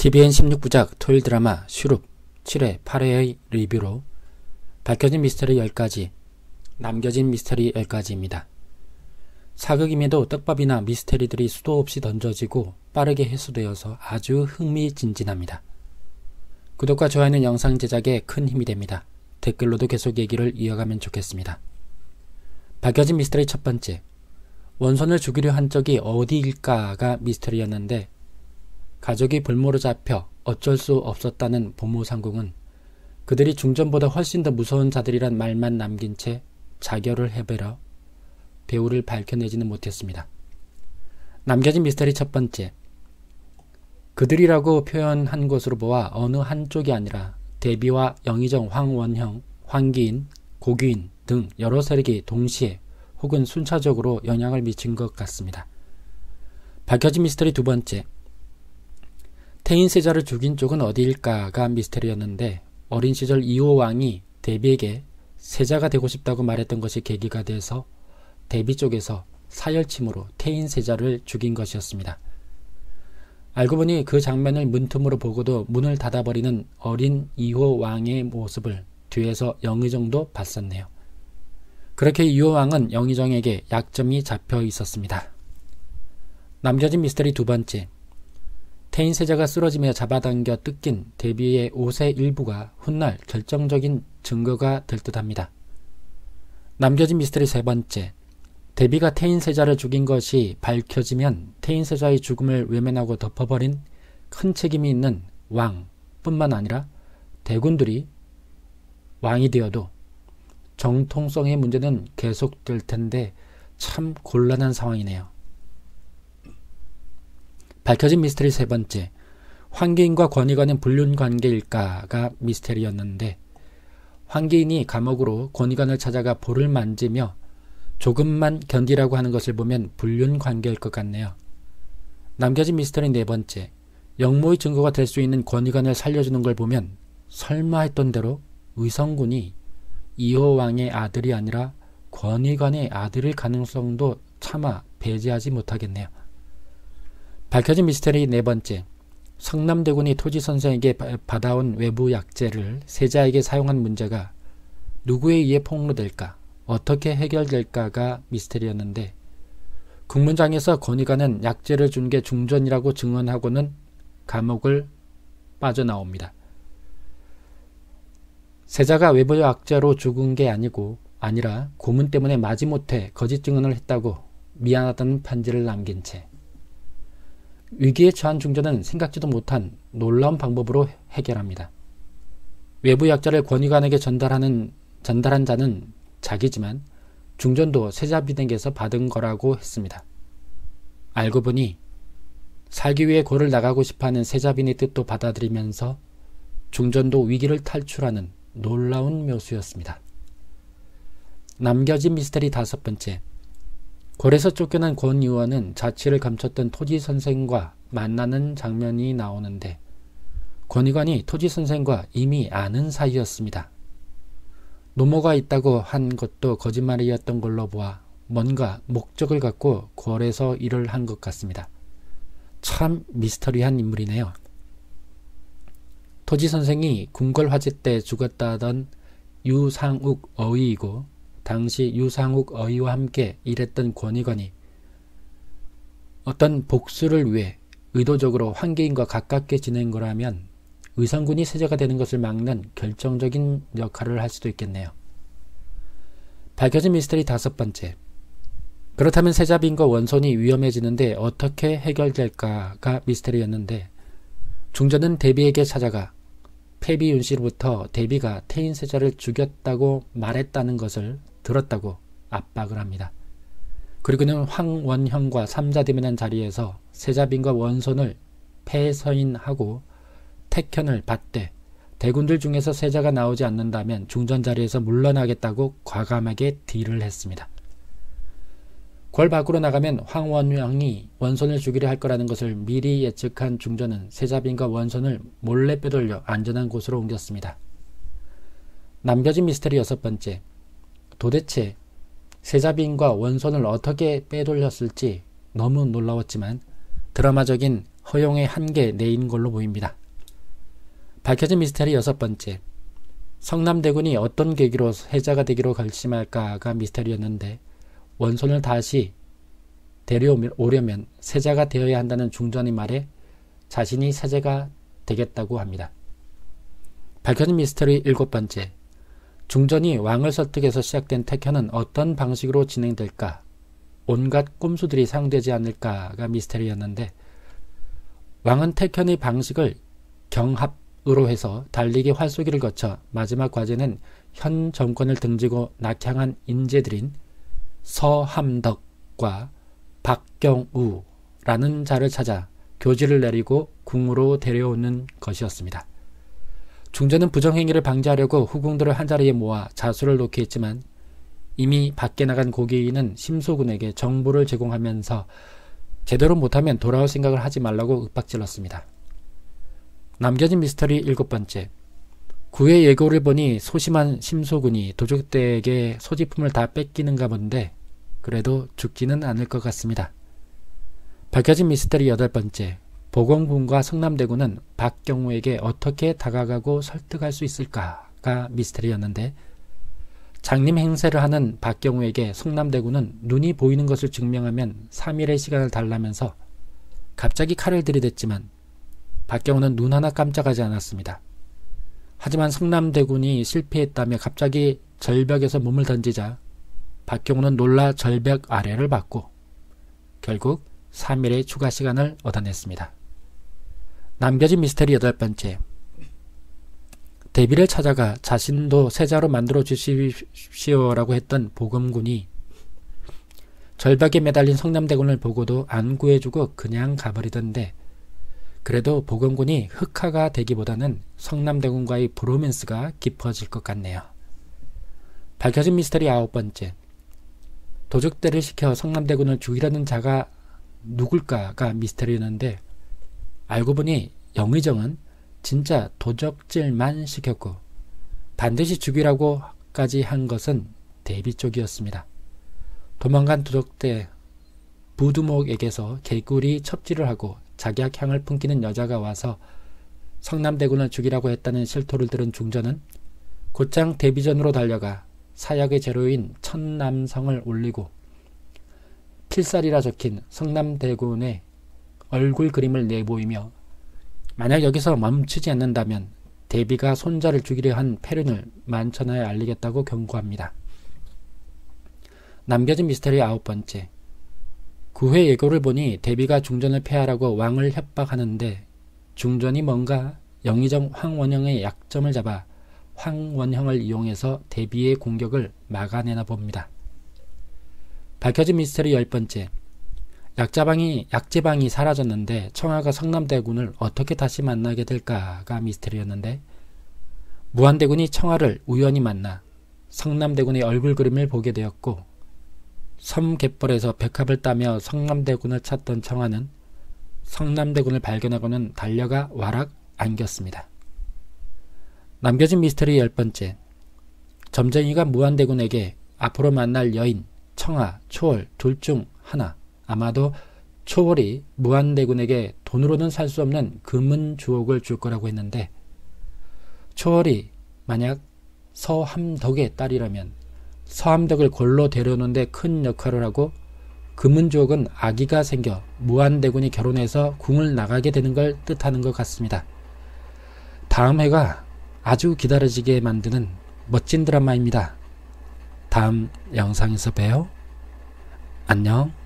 TVN 16부작 토요일 드라마 슈룹 7회 8회의 리뷰로 밝혀진 미스터리 10가지, 남겨진 미스터리 10가지입니다. 사극임에도 떡밥이나 미스터리들이 수도 없이 던져지고 빠르게 해소되어서 아주 흥미진진합니다. 구독과 좋아요는 영상 제작에 큰 힘이 됩니다. 댓글로도 계속 얘기를 이어가면 좋겠습니다. 밝혀진 미스터리 첫 번째, 원손을 죽이려 한 적이 어디일까가 미스터리였는데 가족이 볼모로 잡혀 어쩔 수 없었다는 보모 상궁은 그들이 중전보다 훨씬 더 무서운 자들이란 말만 남긴 채 자결을 해버려 배우를 밝혀내지는 못했습니다. 남겨진 미스터리 첫 번째, 그들이라고 표현한 것으로 보아 어느 한쪽이 아니라 대비와 영의정, 황원형, 황기인, 고규인 등 여러 세력이 동시에 혹은 순차적으로 영향을 미친 것 같습니다. 밝혀진 미스터리 두 번째, 태인세자를 죽인 쪽은 어디일까가 미스터리였는데 어린 시절 이호 왕이 대비에게 세자가 되고 싶다고 말했던 것이 계기가 돼서 대비 쪽에서 사열침으로 태인세자를 죽인 것이었습니다. 알고 보니 그 장면을 문틈으로 보고도 문을 닫아버리는 어린 이호 왕의 모습을 뒤에서 영의정도 봤었네요. 그렇게 이호 왕은 영의정에게 약점이 잡혀 있었습니다. 남겨진 미스터리 두 번째, 태인세자가 쓰러지며 잡아당겨 뜯긴 대비의 옷의 일부가 훗날 결정적인 증거가 될 듯합니다. 남겨진 미스터리 세 번째, 대비가 태인세자를 죽인 것이 밝혀지면 태인세자의 죽음을 외면하고 덮어버린 큰 책임이 있는 왕뿐만 아니라 대군들이 왕이 되어도 정통성의 문제는 계속될 텐데 참 곤란한 상황이네요. 밝혀진 미스터리 세 번째, 황기인과 권희관은 불륜관계일까가 미스터리였는데 황기인이 감옥으로 권희관을 찾아가 볼을 만지며 조금만 견디라고 하는 것을 보면 불륜관계일 것 같네요. 남겨진 미스터리 네 번째, 영모의 증거가 될 수 있는 권희관을 살려주는 걸 보면 설마 했던 대로 의성군이 이호왕의 아들이 아니라 권희관의 아들일 가능성도 차마 배제하지 못하겠네요. 밝혀진 미스터리 네 번째, 성남대군이 토지선생에게 받아온 외부 약재를 세자에게 사용한 문제가 누구에 의해 폭로될까, 어떻게 해결될까가 미스터리였는데 국문장에서 권희관은 약재를 준 게 중전이라고 증언하고는 감옥을 빠져나옵니다. 세자가 외부 약재로 죽은 게 아니라 고문 때문에 마지못해 거짓 증언을 했다고 미안하다는 편지를 남긴 채 위기에 처한 중전은 생각지도 못한 놀라운 방법으로 해결합니다. 외부 약자를 권희관에게 전달한 자는 자기지만 중전도 세자비댁에서 받은 거라고 했습니다. 알고 보니 살기 위해 고를 나가고 싶어하는 세자빈의 뜻도 받아들이면서 중전도 위기를 탈출하는 놀라운 묘수였습니다. 남겨진 미스터리 다섯 번째, 골에서 쫓겨난 권 의원은 자취를 감췄던 토지선생과 만나는 장면이 나오는데 권희관이 토지선생과 이미 아는 사이였습니다. 노모가 있다고 한 것도 거짓말이었던 걸로 보아 뭔가 목적을 갖고 골에서 일을 한 것 같습니다. 참 미스터리한 인물이네요. 토지선생이 궁궐화재 때 죽었다던 유상욱 어의이고 당시 유상욱 어의와 함께 일했던 권희관이 어떤 복수를 위해 의도적으로 황기인과 가깝게 지낸 거라면 의성군이 세자가 되는 것을 막는 결정적인 역할을 할 수도 있겠네요. 밝혀진 미스터리 다섯 번째, 그렇다면 세자빈과 원손이 위험해지는데 어떻게 해결될까가 미스터리였는데 중전은 대비에게 찾아가 패비윤씨로부터 대비가 태인세자를 죽였다고 말했다는 것을 들었다고 압박을 합니다. 그리고는 황원형과 삼자대면한 자리에서 세자빈과 원손을 폐서인하고 택현을 받되 대군들 중에서 세자가 나오지 않는다면 중전 자리에서 물러나겠다고 과감하게 딜을 했습니다. 궐 밖으로 나가면 황원형이 원손을 죽이려 할 거라는 것을 미리 예측한 중전은 세자빈과 원손을 몰래 빼돌려 안전한 곳으로 옮겼습니다. 남겨진 미스터리 여섯 번째, 도대체 세자빈과 원손을 어떻게 빼돌렸을지 너무 놀라웠지만 드라마적인 허용의 한계 내인 걸로 보입니다. 밝혀진 미스터리 6번째. 성남대군이 어떤 계기로 세자가 되기로 결심할까가 미스터리였는데 원손을 다시 데려오려면 세자가 되어야 한다는 중전의 말에 자신이 세자가 되겠다고 합니다. 밝혀진 미스터리 7번째. 중전이 왕을 설득해서 시작된 택현은 어떤 방식으로 진행될까? 온갖 꼼수들이 사용되지 않을까가 미스터리였는데 왕은 택현의 방식을 경합으로 해서 달리기 활쏘기를 거쳐 마지막 과제는 현 정권을 등지고 낙향한 인재들인 서함덕과 박경우라는 자를 찾아 교지를 내리고 궁으로 데려오는 것이었습니다. 중전은 부정행위를 방지하려고 후궁들을 한자리에 모아 자수를 놓게 했지만 이미 밖에 나간 고귀인은 심소군에게 정보를 제공하면서 제대로 못하면 돌아올 생각을 하지 말라고 윽박질렀습니다. 남겨진 미스터리 7번째. 구의 예고를 보니 소심한 심소군이 도적대에게 소지품을 다 뺏기는가 본데 그래도 죽지는 않을 것 같습니다. 밝혀진 미스터리 8번째. 보건군과 성남대군은 박경우에게 어떻게 다가가고 설득할 수 있을까가 미스터리였는데 장림 행세를 하는 박경우에게 성남대군은 눈이 보이는 것을 증명하면 3일의 시간을 달라면서 갑자기 칼을 들이댔지만 박경우는 눈 하나 깜짝하지 않았습니다. 하지만 성남대군이 실패했다며 갑자기 절벽에서 몸을 던지자 박경우는 놀라 절벽 아래를 봤고 결국 3일의 추가 시간을 얻어냈습니다. 남겨진 미스터리 8번째. 대비를 찾아가 자신도 세자로 만들어 주십시오라고 했던 보검군이 절벽에 매달린 성남대군을 보고도 안 구해주고 그냥 가버리던데 그래도 보검군이 흑화가 되기보다는 성남대군과의 브로맨스가 깊어질 것 같네요. 밝혀진 미스터리 9번째. 도적대를 시켜 성남대군을 죽이려는 자가 누굴까가 미스터리였는데 알고 보니 영의정은 진짜 도적질만 시켰고 반드시 죽이라고까지 한 것은 대비 쪽이었습니다. 도망간 도적대 부두목에게서 개구리 첩질을 하고 작약향을 풍기는 여자가 와서 성남대군을 죽이라고 했다는 실토를 들은 중전은 곧장 대비전으로 달려가 사약의 재료인 천남성을 올리고 필살이라 적힌 성남대군의 얼굴 그림을 내보이며 만약 여기서 멈추지 않는다면 대비가 손자를 죽이려 한 패륜을 만천하에 알리겠다고 경고합니다. 남겨진 미스터리 9번째. 구회 예고를 보니 대비가 중전을 폐하라고 왕을 협박하는데 중전이 뭔가 영의정 황원형의 약점을 잡아 황원형을 이용해서 대비의 공격을 막아내나 봅니다. 밝혀진 미스터리 10번째. 약제방이 사라졌는데 청하가 성남대군을 어떻게 다시 만나게 될까가 미스터리였는데 무한대군이 청하를 우연히 만나 성남대군의 얼굴 그림을 보게 되었고 섬갯벌에서 백합을 따며 성남대군을 찾던 청하는 성남대군을 발견하고는 달려가 와락 안겼습니다. 남겨진 미스터리 10번째. 점쟁이가 무한대군에게 앞으로 만날 여인 청하, 초월 둘 중 하나, 아마도 초월이 무한대군에게 돈으로는 살 수 없는 금은 주옥을 줄 거라고 했는데 초월이 만약 서함덕의 딸이라면 서함덕을 골로 데려오는 데 큰 역할을 하고 금은 주옥은 아기가 생겨 무한대군이 결혼해서 궁을 나가게 되는 걸 뜻하는 것 같습니다. 다음 회가 아주 기다려지게 만드는 멋진 드라마입니다. 다음 영상에서 봬요. 안녕.